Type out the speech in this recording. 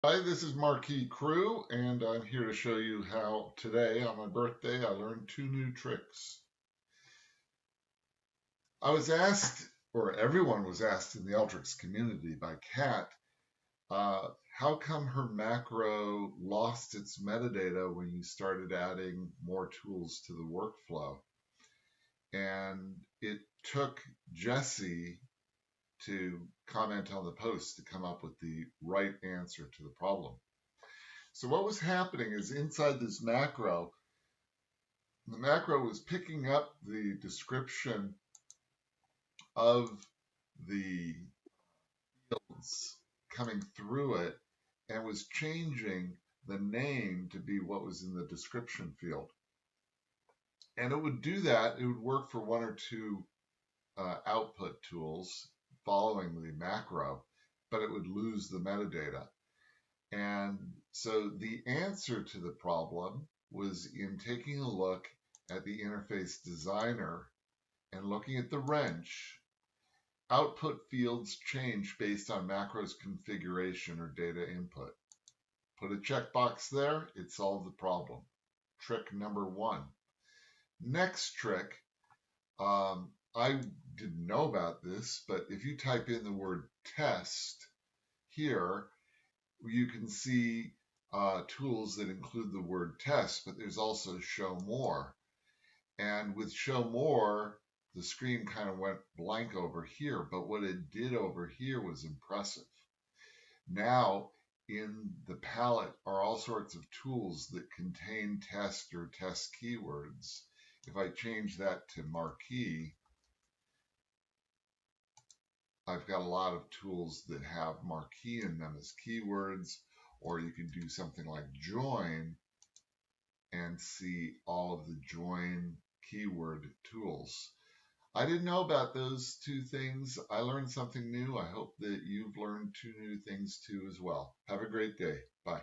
Hi, this is MarqueeCrew, and I'm here to show you how today, on my birthday, I learned two new tricks. I was asked, or everyone was asked in the Ultrix community by Kat, how come her macro lost its metadata when you started adding more tools to the workflow? And it took Jesse to comment on the post to come up with the right answer to the problem. So what was happening is inside this macro, the macro was picking up the description of the fields coming through it and was changing the name to be what was in the description field. And it would do that. It would work for one or two output tools following the macro, but it would lose the metadata. And so the answer to the problem was in taking a look at the interface designer and looking at the wrench. Output fields change based on macros configuration or data input. Put a checkbox there, it solved the problem. Trick number one. Next trick, I didn't know about this, but if you type in the word test here, you can see tools that include the word test, but there's also show more. And with show more, the screen kind of went blank over here, but what it did over here was impressive. Now, in the palette are all sorts of tools that contain test or test keywords. If I change that to marquee, I've got a lot of tools that have marquee in them as keywords, or you can do something like join and see all of the join keyword tools. I didn't know about those two things. I learned something new. I hope that you've learned two new things too as well. Have a great day. Bye.